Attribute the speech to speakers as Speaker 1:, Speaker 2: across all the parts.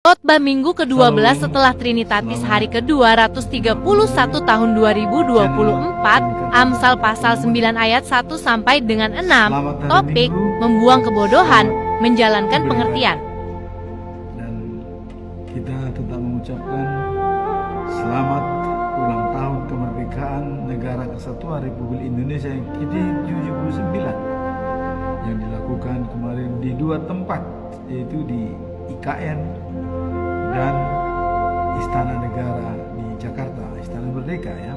Speaker 1: Khotbah Minggu ke-12 setelah Trinitatis hari ke-231 tahun 2024, Amsal pasal 9 ayat 1 sampai dengan 6. Topik, membuang kebodohan, menjalankan pengertian.
Speaker 2: Dan kita tetap mengucapkan selamat ulang tahun kemerdekaan Negara Kesatuan Republik Indonesia yang ke-79 yang dilakukan kemarin di dua tempat, yaitu di IKN dan Istana Negara di Jakarta, Istana Merdeka ya.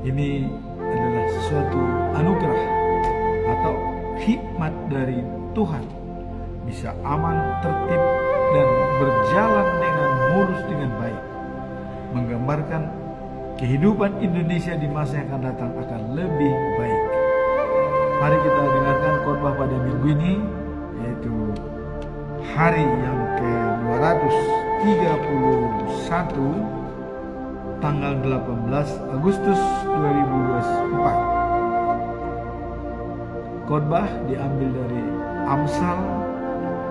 Speaker 2: Ini adalah sesuatu anugerah atau hikmat dari Tuhan, bisa aman, tertib, dan berjalan dengan mulus dengan baik, menggambarkan kehidupan Indonesia di masa yang akan datang akan lebih baik. Mari kita dengarkan khotbah pada minggu ini, yaitu hari yang ke-231 tanggal 18 Agustus 2024. Khotbah diambil dari Amsal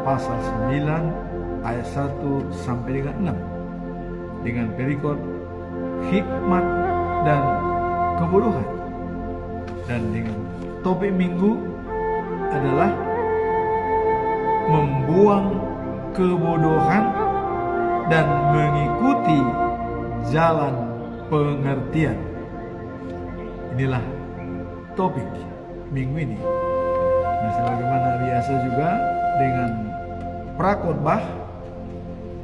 Speaker 2: pasal 9 ayat 1 sampai dengan 6 dengan perikop hikmat dan kebodohan, dan dengan topik minggu adalah membuang kebodohan dan mengikuti jalan pengertian. Inilah topik minggu ini. Nah, sebagaimana biasa juga dengan prakhotbah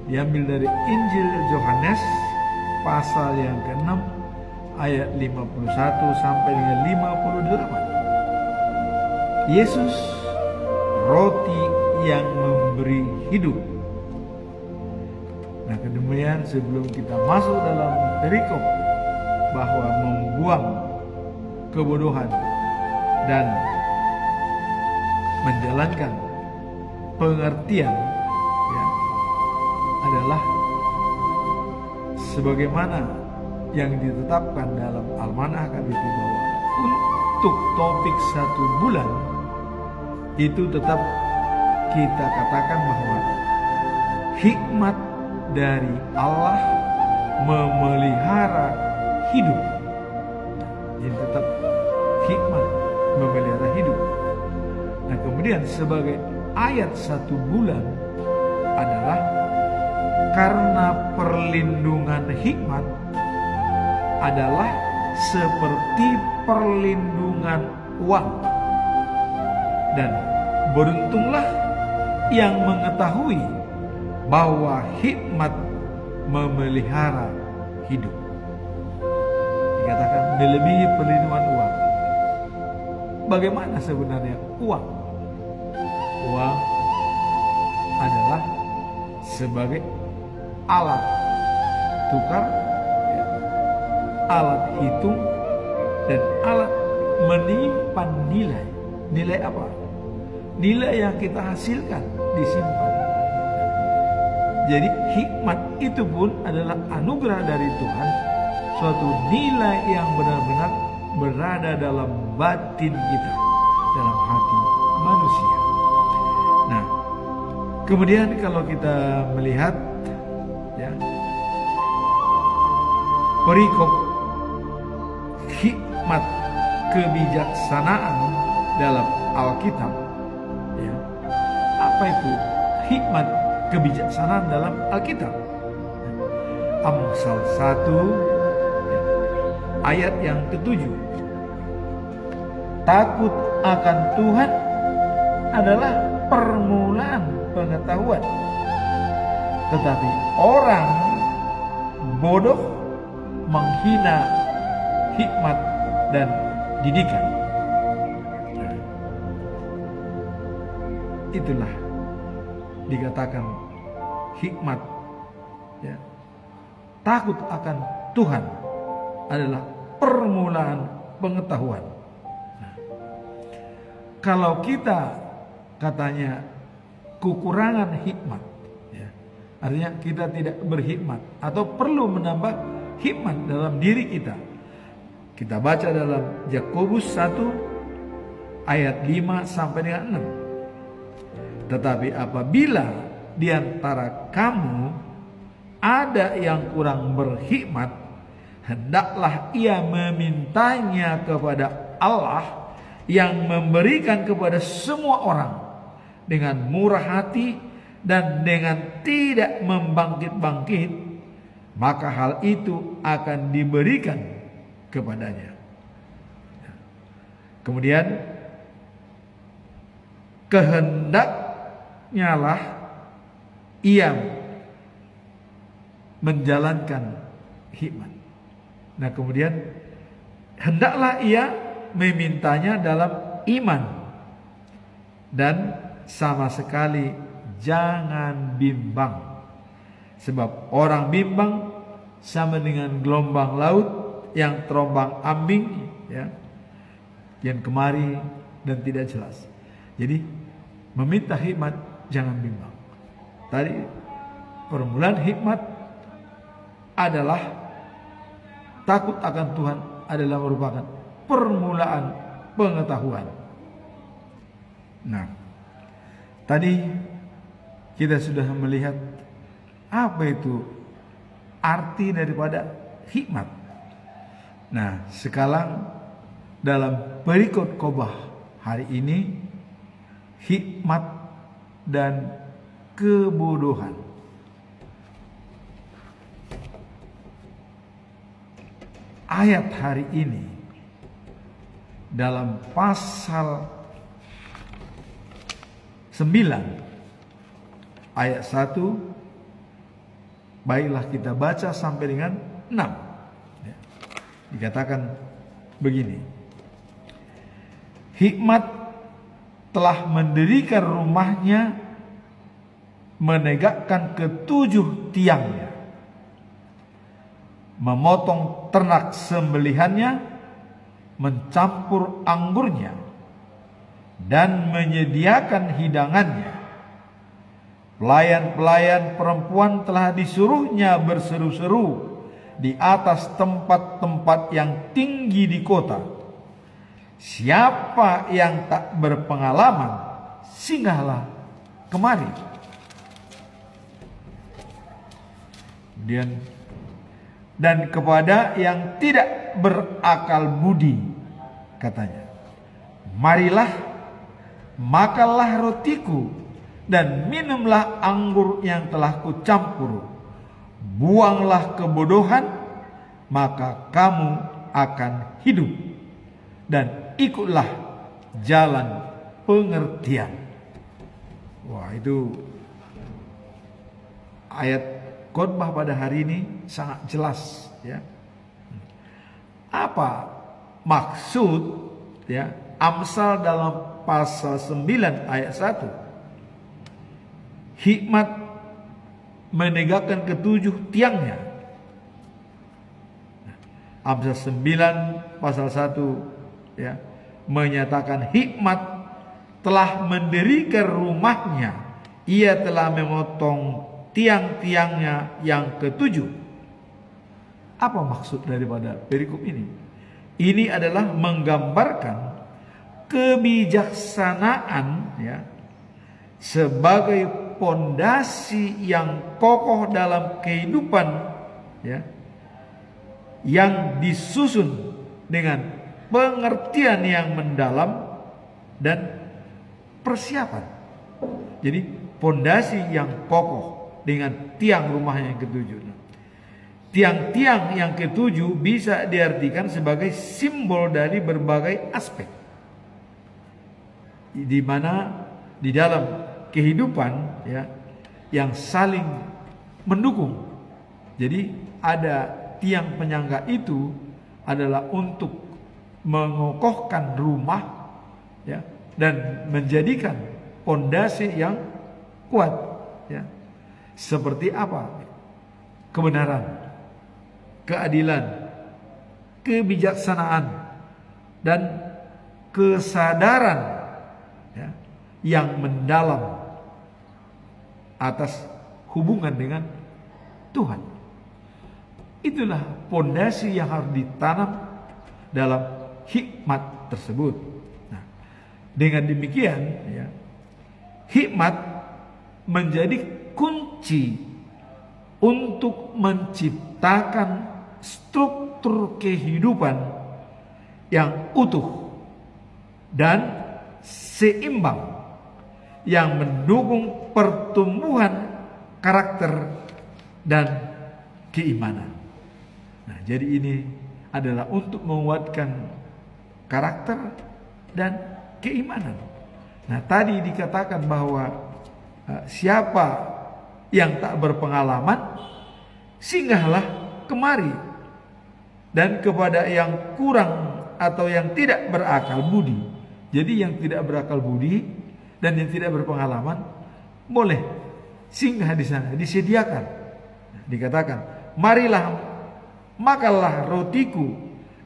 Speaker 2: diambil dari Injil Yohanes pasal yang ke-6 ayat 51 sampai dengan 58. Yesus roti yang memberi hidup. Nah, kemudian sebelum kita masuk dalam perikop bahwa membuang kebodohan dan menjalankan pengertian ya, adalah sebagaimana yang ditetapkan dalam Almanah KBP bahwa untuk topik 1 bulan itu tetap kita katakan bahwa hikmat dari Allah memelihara hidup. Jadi tetap hikmat memelihara hidup. Nah, kemudian sebagai ayat 1 bulan adalah karena perlindungan hikmat adalah seperti perlindungan uang, dan beruntunglah yang mengetahui bahwa hikmat memelihara hidup. Dikatakan melebihi perlindungan uang. Bagaimana sebenarnya uang? Uang adalah sebagai alat tukar, ya, alat hitung, dan alat menyimpan nilai. Nilai apa? Nilai yang kita hasilkan disimpan. Jadi hikmat itu pun adalah anugerah dari Tuhan, suatu nilai yang benar-benar berada dalam batin kita, dalam hati manusia. Nah, kemudian kalau kita melihat ya, perikop hikmat kebijaksanaan dalam Alkitab, ya, apa itu hikmat kebijaksanaan dalam Alkitab? Amsal 1 ya, ayat yang ke-7. Takut akan Tuhan adalah permulaan pengetahuan, tetapi orang bodoh menghina hikmat dan didikan. Itulah dikatakan hikmat ya. Takut akan Tuhan adalah permulaan pengetahuan. Nah, kalau kita katanya kekurangan hikmat ya, artinya kita tidak berhikmat atau perlu menambah hikmat dalam diri kita. Kita baca dalam Yakobus 1 ayat 5 sampai dengan 6. Tetapi apabila di antara kamu ada yang kurang berhikmat, hendaklah ia memintanya kepada Allah yang memberikan kepada semua orang dengan murah hati dan dengan tidak membangkit-bangkit, maka hal itu akan diberikan kepadanya. Kemudian kehendaknya lah ia menjalankan hikmat. Nah, kemudian hendaklah ia memintanya dalam iman dan sama sekali jangan bimbang, sebab orang bimbang sama dengan gelombang laut yang terombang ambing, ya, yang kemari dan tidak jelas. Jadi meminta hikmat jangan bimbang. Tadi permulaan hikmat adalah takut akan Tuhan, adalah merupakan permulaan pengetahuan. Nah, tadi kita sudah melihat apa itu arti daripada hikmat. Nah, sekarang dalam perikop khotbah hari ini, hikmat dan kebodohan. Ayat hari ini dalam pasal 9 ayat 1, baiklah kita baca sampai dengan 6. Ya. Dikatakan begini: hikmat telah mendirikan rumahnya, menegakkan ketujuh tiangnya, memotong ternak sembelihannya, mencampur anggurnya, dan menyediakan hidangannya. Pelayan-pelayan perempuan telah disuruhnya berseru-seru di atas tempat-tempat yang tinggi di kota. Siapa yang tak berpengalaman, singgahlah kemari. Dan kepada yang tidak berakal budi, katanya, marilah, makanlah rotiku dan minumlah anggur yang telah kucampur. Buanglah kebodohan, maka kamu akan hidup, dan ikutlah jalan pengertian. Wah, itu ayat khotbah pada hari ini sangat jelas, ya. Apa maksud, ya, Amsal dalam pasal 9 ayat 1? Hikmat menegakkan ketujuh tiangnya. Amsal 9 pasal 1, ya, menyatakan hikmat telah mendirikan rumahnya, ia telah memotong tiang-tiangnya yang ketujuh. Apa maksud daripada perikop ini? Ini adalah menggambarkan kebijaksanaan, ya, sebagai pondasi yang kokoh dalam kehidupan, ya, yang disusun dengan pengertian yang mendalam dan persiapan. Jadi pondasi yang kokoh dengan tiang rumah yang ketujuh. Tiang-tiang yang ketujuh bisa diartikan sebagai simbol dari berbagai aspek, di mana di dalam kehidupan, ya, yang saling mendukung. Jadi ada tiang penyangga itu adalah untuk mengokohkan rumah, ya, dan menjadikan pondasi yang kuat, ya. Seperti apa? Kebenaran, keadilan, kebijaksanaan, dan kesadaran, ya, yang mendalam atas hubungan dengan Tuhan. Itulah pondasi yang harus ditanam dalam hikmat tersebut. Nah, dengan demikian, ya, hikmat menjadi kunci untuk menciptakan struktur kehidupan yang utuh dan seimbang yang mendukung pertumbuhan karakter dan keimanan. Nah, jadi ini adalah untuk menguatkan karakter dan keimanan. Nah, tadi dikatakan bahwa siapa yang tak berpengalaman, singgahlah kemari. Dan kepada yang kurang atau yang tidak berakal budi. Jadi yang tidak berakal budi dan yang tidak berpengalaman boleh singgah di sana, disediakan. Dikatakan, marilah makanlah rotiku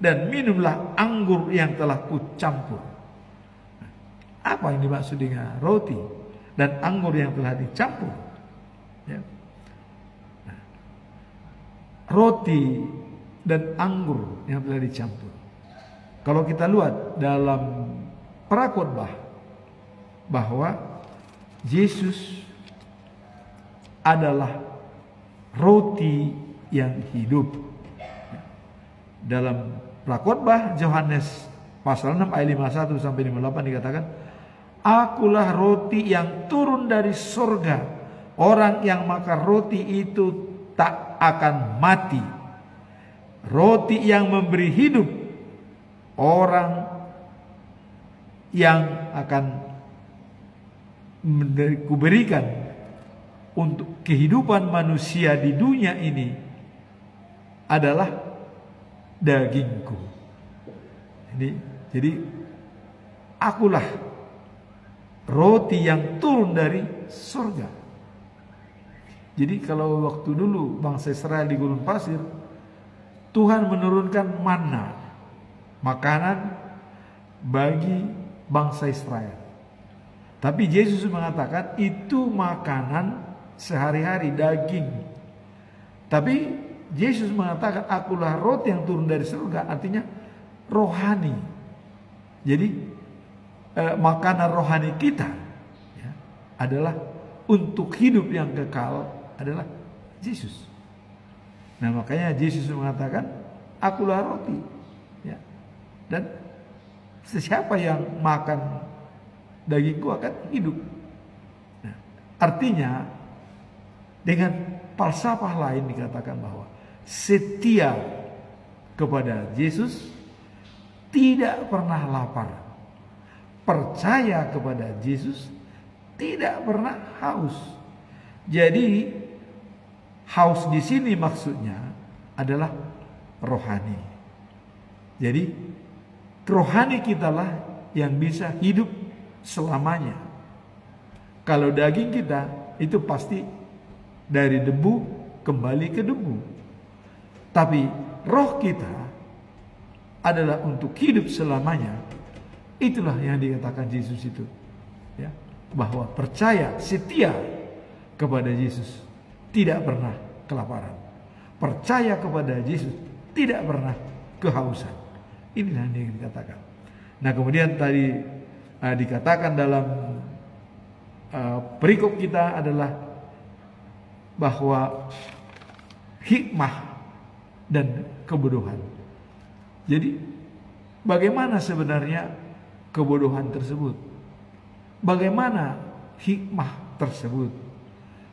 Speaker 2: dan minumlah anggur yang telah kucampur. Apa yang dimaksud dengan roti dan anggur yang telah dicampur? Ya. Roti dan anggur yang telah dicampur. Kalau kita lihat dalam prakhotbah bahwa Yesus adalah roti yang hidup. Dalam prakhotbah Yohanes pasal 6 ayat 51 sampai 58 dikatakan, akulah roti yang turun dari sorga. Orang yang makan roti itu tak akan mati. Roti yang memberi hidup. Orang yang akan kuberikan untuk kehidupan manusia di dunia ini adalah dagingku. Jadi akulah roti yang turun dari surga. Jadi kalau waktu dulu bangsa Israel di gurun pasir, Tuhan menurunkan manna, makanan bagi bangsa Israel. Tapi Yesus mengatakan itu makanan sehari-hari, daging. Tapi Yesus mengatakan akulah roti yang turun dari surga, artinya rohani. Jadi makanan rohani kita ya, adalah untuk hidup yang kekal adalah Yesus. Nah makanya Yesus mengatakan akulah roti ya. Dan siapa yang makan dagingku akan hidup. Nah, artinya dengan falsafah lain dikatakan bahwa setia kepada Yesus tidak pernah lapar. Percaya kepada Yesus tidak pernah haus. Jadi haus di sini maksudnya adalah rohani. Jadi rohani kitalah yang bisa hidup selamanya. Kalau daging kita itu pasti dari debu kembali ke debu. Tapi roh kita adalah untuk hidup selamanya. Itulah yang dikatakan Yesus itu. Ya, bahwa percaya, setia kepada Yesus tidak pernah kelaparan. Percaya kepada Yesus tidak pernah kehausan. Inilah yang dikatakan. Nah kemudian tadi dikatakan dalam perikop kita adalah bahwa hikmah dan kebodohan. Jadi bagaimana sebenarnya kebodohan tersebut? Bagaimana hikmah tersebut?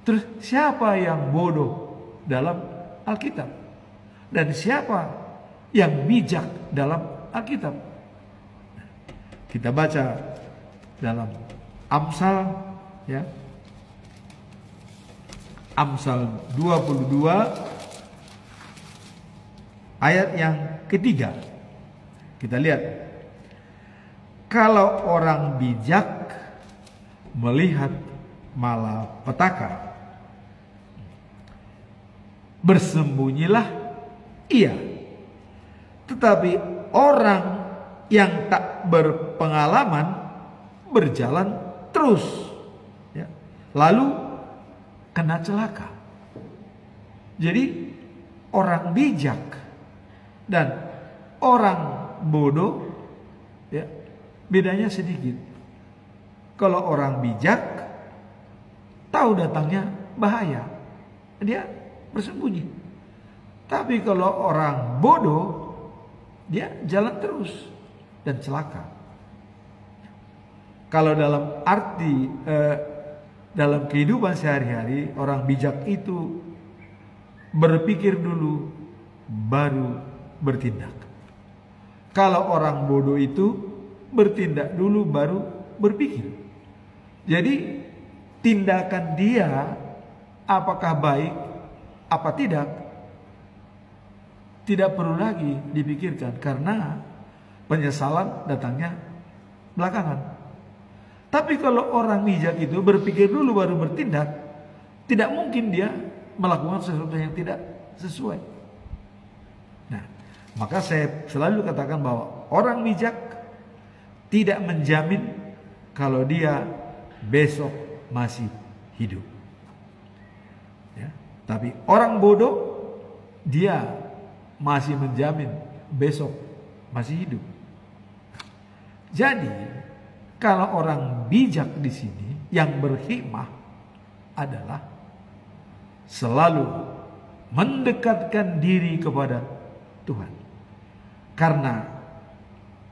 Speaker 2: Terus siapa yang bodoh dalam Alkitab? Dan siapa yang bijak dalam Alkitab? Kita baca dalam Amsal ya. Amsal 22 ayat yang ketiga. Kita lihat. Kalau orang bijak melihat malapetaka, bersembunyilah ia. Tetapi orang yang tak berpengalaman berjalan terus ya, lalu kena celaka. Jadi orang bijak dan orang bodoh ya, bedanya sedikit. Kalau orang bijak tahu datangnya bahaya, dia bersembunyi. Tapi kalau orang bodoh, dia jalan terus dan celaka. Kalau dalam arti dalam kehidupan sehari-hari, orang bijak itu berpikir dulu baru bertindak. Kalau orang bodoh itu bertindak dulu baru berpikir. Jadi tindakan dia apakah baik apa tidak perlu lagi dipikirkan, karena penyesalan datangnya belakangan. Tapi kalau orang bijak itu berpikir dulu baru bertindak, tidak mungkin dia melakukan sesuatu yang tidak sesuai. Nah, maka saya selalu katakan bahwa orang bijak tidak menjamin kalau dia besok masih hidup. Ya, tapi orang bodoh dia masih menjamin besok masih hidup. Jadi kalau orang bijak di sini yang berhikmah adalah selalu mendekatkan diri kepada Tuhan. Karena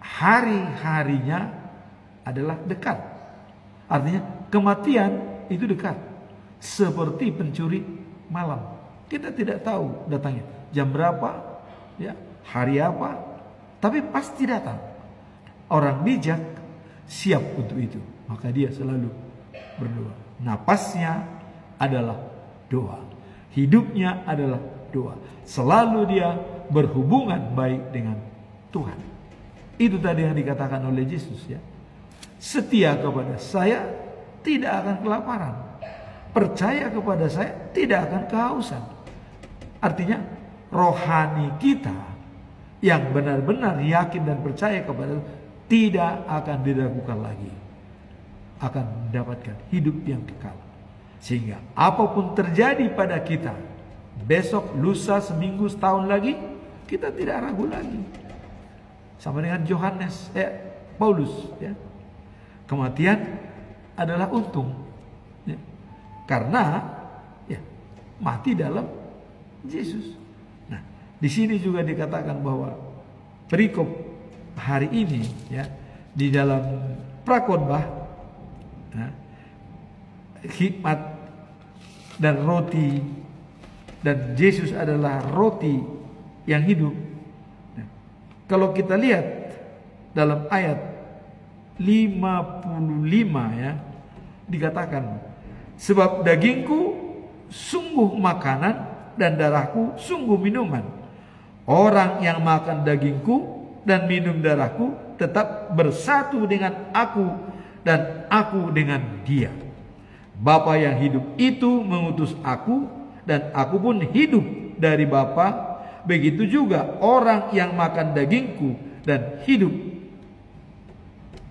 Speaker 2: hari-harinya adalah dekat. Artinya kematian itu dekat. Seperti pencuri malam. Kita tidak tahu datangnya jam berapa, ya, hari apa, tapi pasti datang. Orang bijak siap untuk itu, maka dia selalu berdoa. Napasnya adalah doa, hidupnya adalah doa. Selalu dia berhubungan baik dengan Tuhan. Itu tadi yang dikatakan oleh Yesus, ya. Setia kepada saya tidak akan kelaparan, percaya kepada saya tidak akan kehausan. Artinya rohani kita yang benar-benar yakin dan percaya kepada tidak akan diragukan lagi, akan mendapatkan hidup yang kekal. Sehingga apapun terjadi pada kita, besok, lusa, seminggu, setahun lagi, kita tidak ragu lagi. Sama dengan Paulus, ya. Kematian adalah untung, ya. Karena ya, mati dalam Yesus. Nah, di sini juga dikatakan bahwa perikop hari ini, ya, di dalam prakhotbah, ya, hikmat dan roti, dan Yesus adalah roti yang hidup. Nah, kalau kita lihat dalam ayat 55, ya, dikatakan, sebab dagingku sungguh makanan dan darahku sungguh minuman. Orang yang makan dagingku dan minum darahku tetap bersatu dengan aku dan aku dengan dia. Bapa yang hidup itu mengutus aku dan aku pun hidup dari Bapa. Begitu juga orang yang makan dagingku dan hidup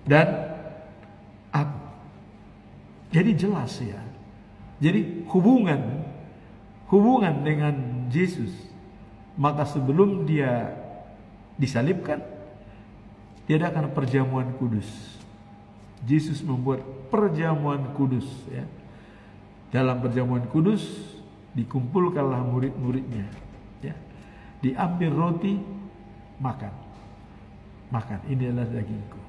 Speaker 2: dan aku. Jadi jelas, ya. Jadi hubungan dengan Yesus. Maka sebelum dia disalibkan, diadakan perjamuan kudus. Yesus membuat perjamuan kudus, ya. Dalam perjamuan kudus dikumpulkanlah murid-muridnya, ya. Diambil roti, makan, ini adalah dagingku.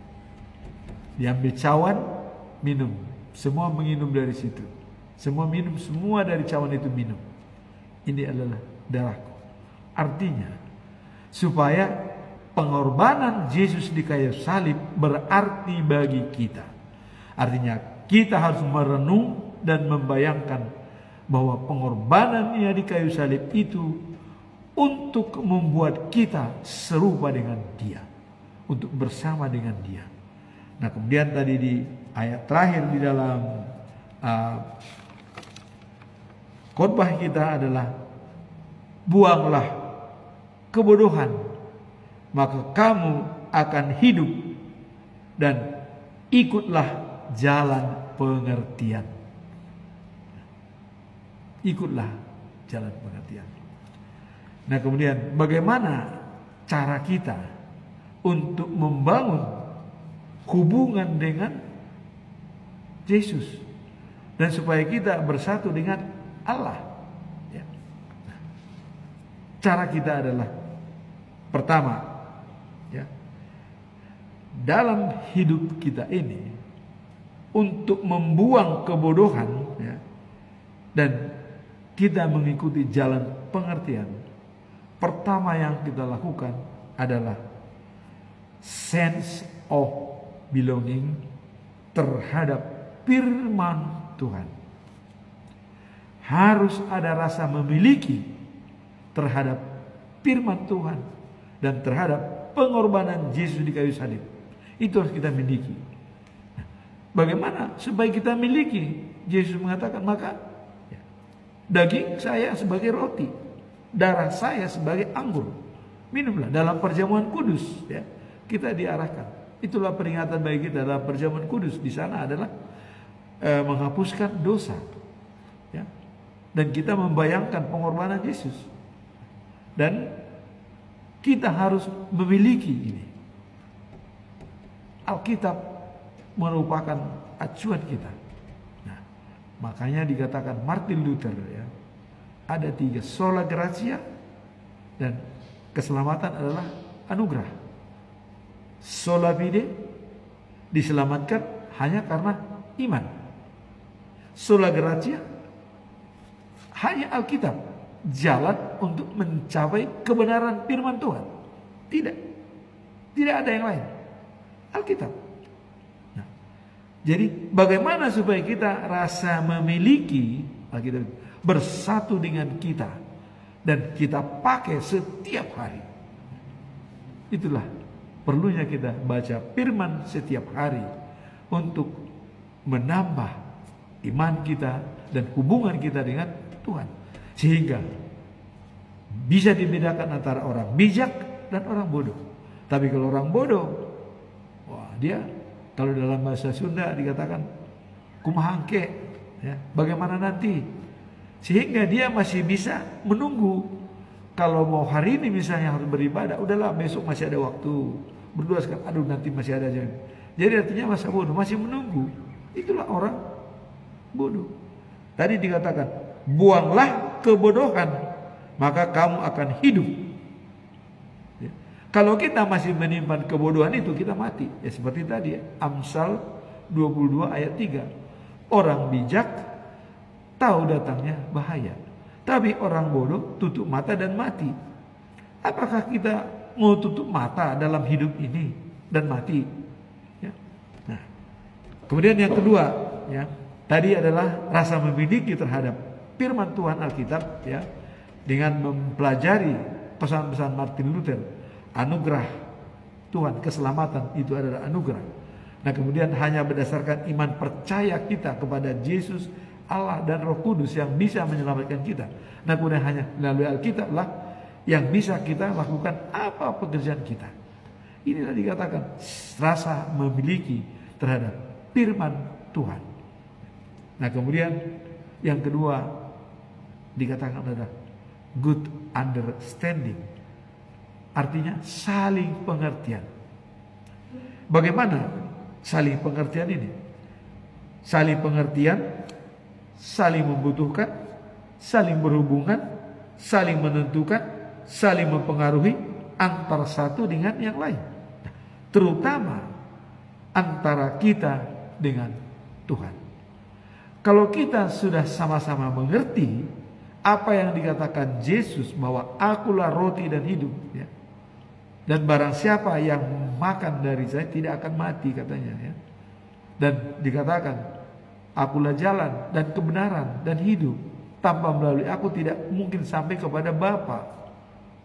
Speaker 2: Diambil cawan, minum, semua menginum dari situ. Semua minum, semua dari cawan itu minum. Ini adalah darahku. Artinya supaya pengorbanan Yesus di kayu salib berarti bagi kita. Artinya kita harus merenung dan membayangkan bahwa pengorbanannya di kayu salib itu untuk membuat kita serupa dengan dia, untuk bersama dengan dia. Nah, kemudian tadi di ayat terakhir di dalam khotbah kita adalah buanglah kebodohan, maka kamu akan hidup, dan ikutlah jalan pengertian. Ikutlah jalan pengertian. Nah, kemudian bagaimana cara kita untuk membangun hubungan dengan Yesus dan supaya kita bersatu dengan Allah. Ya. Nah, cara kita adalah pertama, ya, dalam hidup kita ini untuk membuang kebodohan, ya, dan kita mengikuti jalan pengertian. Pertama yang kita lakukan adalah sense of belonging terhadap firman Tuhan. Harus ada rasa memiliki terhadap firman Tuhan dan terhadap pengorbanan Yesus di kayu salib. Itu harus kita miliki. Nah, bagaimana supaya kita miliki? Yesus mengatakan, maka daging saya sebagai roti, darah saya sebagai anggur. Minumlah dalam perjamuan kudus, ya. Kita diarahkan. Itulah peringatan bagi kita dalam perjamuan kudus. Di sana adalah menghapuskan dosa, ya. Dan kita membayangkan pengorbanan Yesus. Dan kita harus memiliki ini. Alkitab merupakan acuan kita. Nah, makanya dikatakan Martin Luther, ya, ada 3, sola gratia, dan keselamatan adalah anugerah. Sola fide, diselamatkan hanya karena iman. Sola gratia, hanya Alkitab, jalan untuk mencapai kebenaran firman Tuhan. Tidak ada yang lain. Alkitab. Nah, jadi bagaimana supaya kita rasa memiliki Alkitab bersatu dengan kita dan kita pakai setiap hari. Itulah perlunya kita baca firman setiap hari untuk menambah iman kita dan hubungan kita dengan Tuhan, sehingga bisa dibedakan antara orang bijak dan orang bodoh. Tapi kalau orang bodoh, wah, dia kalau dalam bahasa Sunda dikatakan kumahangke, ya, bagaimana nanti, sehingga dia masih bisa menunggu. Kalau mau hari ini misalnya harus beribadah, udahlah besok masih ada waktu, berdoa sekarang, aduh nanti masih ada jam. Jadi artinya masa bodoh, masih menunggu. Itulah orang bodoh. Tadi dikatakan, buanglah kebodohan, maka kamu akan hidup. Ya. Kalau kita masih menyimpan kebodohan itu, kita mati. Ya seperti tadi, ya, Amsal 22 ayat 3. Orang bijak tahu datangnya bahaya, tapi orang bodoh tutup mata dan mati. Apakah kita mau tutup mata dalam hidup ini dan mati? Ya. Nah, kemudian yang kedua, ya, tadi adalah rasa memiliki terhadap firman Tuhan Alkitab, ya, dengan mempelajari pesan-pesan Martin Luther. Anugerah Tuhan, keselamatan itu adalah anugerah. Nah, kemudian hanya berdasarkan iman percaya kita kepada Yesus, Allah dan Roh Kudus yang bisa menyelamatkan kita. Nah, kemudian hanya melalui Alkitab lah yang bisa kita lakukan apa pekerjaan kita. Inilah dikatakan rasa memiliki terhadap firman Tuhan. Nah, kemudian yang kedua dikatakan adalah good understanding. Artinya saling pengertian. Bagaimana saling pengertian ini? Saling pengertian, saling membutuhkan, saling berhubungan, saling menentukan, saling mempengaruhi antara satu dengan yang lain. Terutama antara kita dengan Tuhan. Kalau kita sudah sama-sama mengerti apa yang dikatakan Yesus bahwa akulah roti dan hidup, ya. Dan barang siapa yang makan dari saya tidak akan mati, katanya, ya. Dan dikatakan akulah jalan dan kebenaran dan hidup, tanpa melalui aku tidak mungkin sampai kepada Bapa.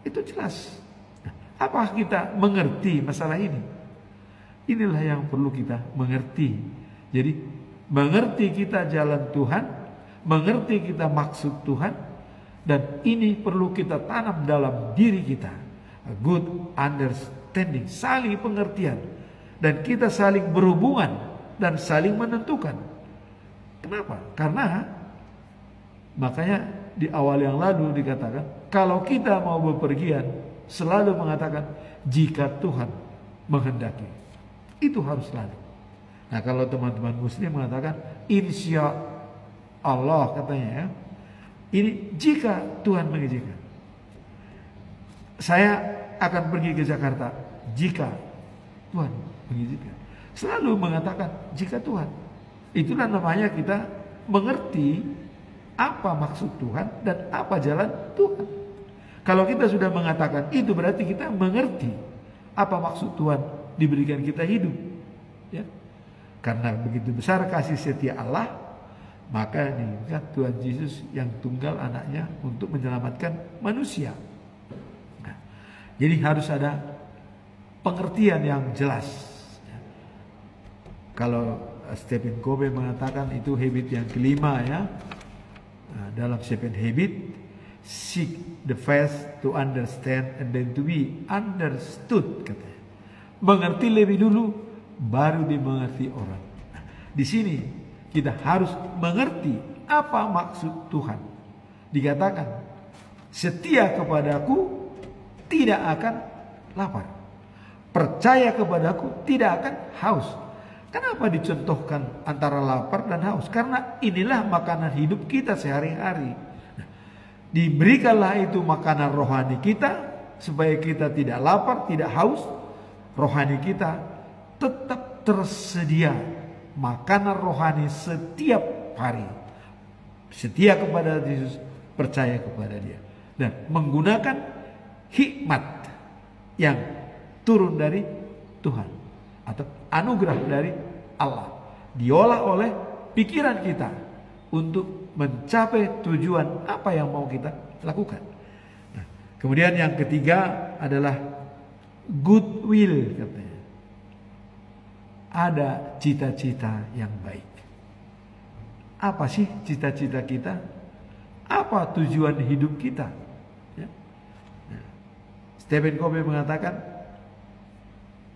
Speaker 2: Itu jelas. Apakah kita mengerti masalah ini? Inilah yang perlu kita mengerti. Jadi mengerti kita jalan Tuhan, mengerti kita maksud Tuhan, dan ini perlu kita tanam dalam diri kita. A good understanding, saling pengertian, dan kita saling berhubungan dan saling menentukan. Kenapa? Karena makanya di awal yang lalu dikatakan, kalau kita mau bepergian selalu mengatakan jika Tuhan menghendaki. Itu harus selalu. Nah, kalau teman-teman muslim mengatakan insya Allah, katanya, ya. Ini jika Tuhan mengizinkan. Saya akan pergi ke Jakarta jika Tuhan mengizinkan. Selalu mengatakan jika Tuhan. Itulah namanya kita mengerti apa maksud Tuhan dan apa jalan Tuhan. Kalau kita sudah mengatakan itu, berarti kita mengerti apa maksud Tuhan diberikan kita hidup. Ya. Karena begitu besar kasih setia Allah, maka diizinkan Tuhan Yesus yang tunggal anaknya untuk menyelamatkan manusia. Nah, jadi harus ada pengertian yang jelas. Ya. Kalau Stephen Covey mengatakan itu habit yang kelima ya. Nah, dalam 7 habit, seek the first to understand and then to be understood, katanya. Mengerti lebih dulu, baru dimengerti orang. Nah, di sini kita harus mengerti apa maksud Tuhan. Dikatakan, setia kepadaku tidak akan lapar. Percaya kepadaku tidak akan haus. Kenapa dicontohkan antara lapar dan haus? Karena inilah makanan hidup kita sehari-hari. Nah, diberikanlah itu makanan rohani kita, supaya kita tidak lapar, tidak haus. Rohani kita tetap tersedia makanan rohani setiap hari. Setia kepada Yesus, percaya kepada Dia, dan menggunakan hikmat yang turun dari Tuhan atau anugerah dari Allah, diolah oleh pikiran kita untuk mencapai tujuan apa yang mau kita lakukan. Nah, kemudian yang ketiga adalah goodwill, katanya. Ada cita-cita yang baik. Apa sih cita-cita kita? Apa tujuan hidup kita? Ya. Nah, Stephen Covey mengatakan,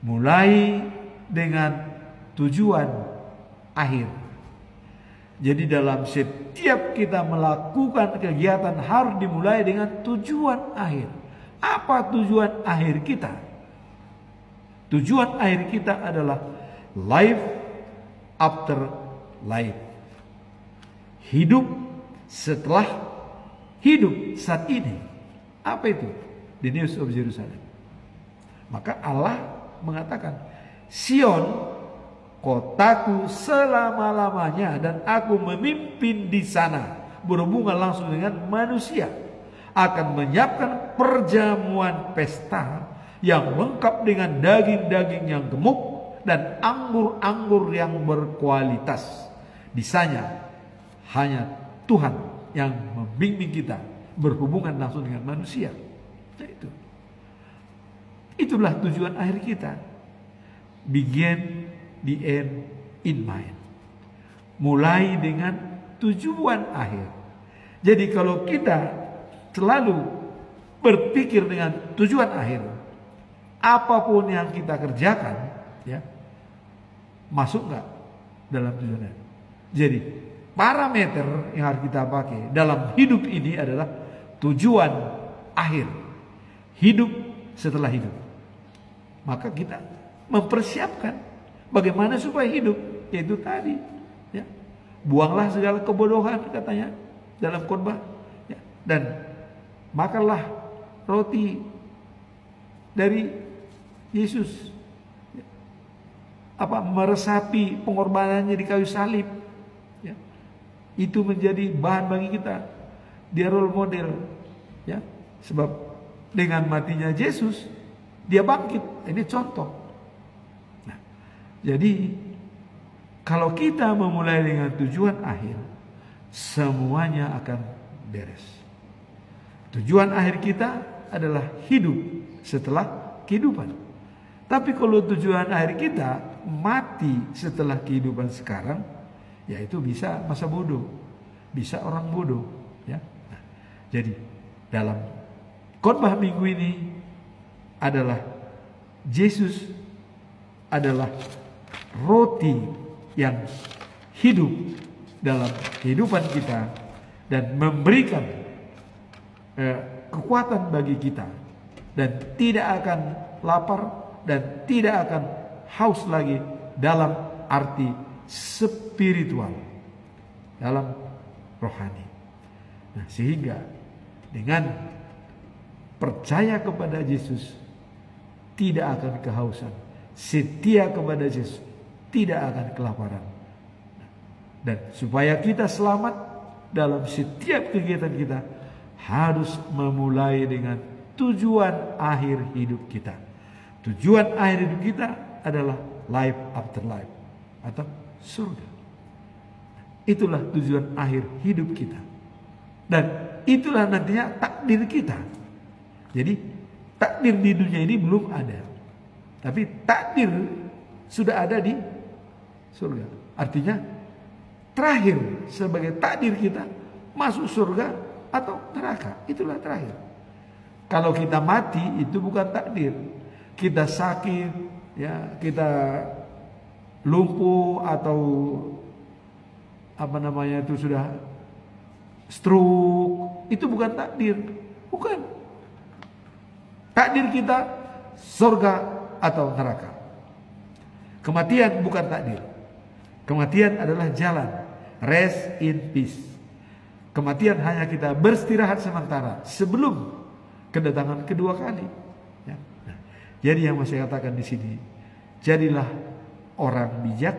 Speaker 2: mulai dengan tujuan akhir. Jadi dalam setiap kita melakukan kegiatan harus dimulai dengan tujuan akhir. Apa tujuan akhir kita? Tujuan akhir kita adalah life after life. Hidup setelah hidup saat ini. Apa itu? The News of Jerusalem. Maka Allah mengatakan, Sion, kotaku selama-lamanya, dan aku memimpin di sana. Berhubungan langsung dengan manusia. Akan menyiapkan perjamuan pesta yang lengkap dengan daging-daging yang gemuk dan anggur-anggur yang berkualitas. Di sana hanya Tuhan yang membimbing kita berhubungan langsung dengan manusia. Nah, itulah tujuan akhir kita. Begin the end in mind. Mulai dengan tujuan akhir. Jadi kalau kita selalu berpikir dengan tujuan akhir, apapun yang kita kerjakan, ya, masuk nggak dalam tujuan akhir? Jadi parameter yang harus kita pakai dalam hidup ini adalah tujuan akhir. Hidup setelah hidup. Maka kita mempersiapkan bagaimana supaya hidup, yaitu tadi, ya, buanglah segala kebodohan, katanya dalam khotbah, ya, dan makanlah roti dari Yesus, ya, meresapi pengorbanannya di kayu salib, ya, itu menjadi bahan bagi kita. Dia role model, ya, sebab dengan matinya Yesus dia bangkit. Ini contoh. Nah, jadi kalau kita memulai dengan tujuan akhir, semuanya akan beres. Tujuan akhir kita adalah hidup setelah kehidupan. Tapi kalau tujuan akhir kita mati setelah kehidupan sekarang, ya itu bisa masa bodoh, bisa orang bodoh, ya. Nah, jadi dalam khotbah minggu ini adalah Yesus adalah roti yang hidup dalam kehidupan kita dan memberikan kekuatan bagi kita, dan tidak akan lapar dan tidak akan haus lagi dalam arti spiritual, dalam rohani. Nah, sehingga dengan percaya kepada Yesus tidak akan kehausan, setia kepada Yesus tidak akan kelaparan. Dan supaya kita selamat dalam setiap kegiatan kita, harus memulai dengan tujuan akhir hidup kita. Tujuan akhir hidup kita adalah life after life atau surga. Itulah tujuan akhir hidup kita. Dan itulah nantinya takdir kita. Jadi takdir di dunia ini belum ada, tapi takdir sudah ada di surga. Artinya terakhir sebagai takdir kita masuk surga atau neraka. Itulah terakhir. Kalau kita mati itu bukan takdir. Kita sakit, ya, kita lumpuh atau itu sudah stroke, itu bukan takdir. Bukan. Takdir kita surga atau neraka. Kematian bukan takdir. Kematian adalah jalan. Rest in peace. Kematian hanya kita beristirahat sementara sebelum kedatangan kedua kali. Ya. Nah, jadi yang saya katakan di sini, jadilah orang bijak,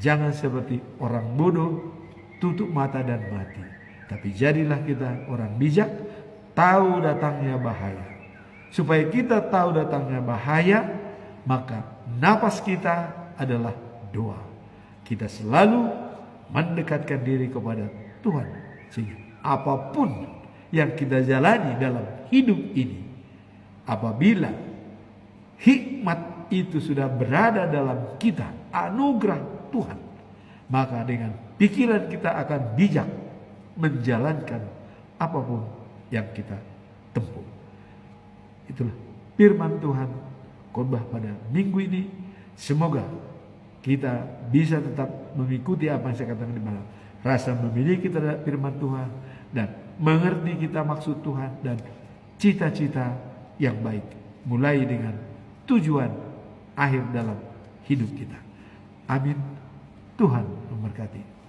Speaker 2: jangan seperti orang bodoh, tutup mata dan mati. Tapi jadilah kita orang bijak, tahu datangnya bahaya. Supaya kita tahu datangnya bahaya, maka napas kita adalah doa. Kita selalu mendekatkan diri kepada Tuhan, sehingga apapun yang kita jalani dalam hidup ini, apabila hikmat itu sudah berada dalam kita, anugerah Tuhan, maka dengan pikiran kita akan bijak menjalankan apapun yang kita tempuh. Itulah firman Tuhan khotbah pada minggu ini. Semoga kita bisa tetap mengikuti apa yang saya katakan di malam. Rasa memiliki terhadap firman Tuhan dan mengerti kita maksud Tuhan dan cita-cita yang baik. Mulai dengan tujuan akhir dalam hidup kita. Amin. Tuhan memberkati.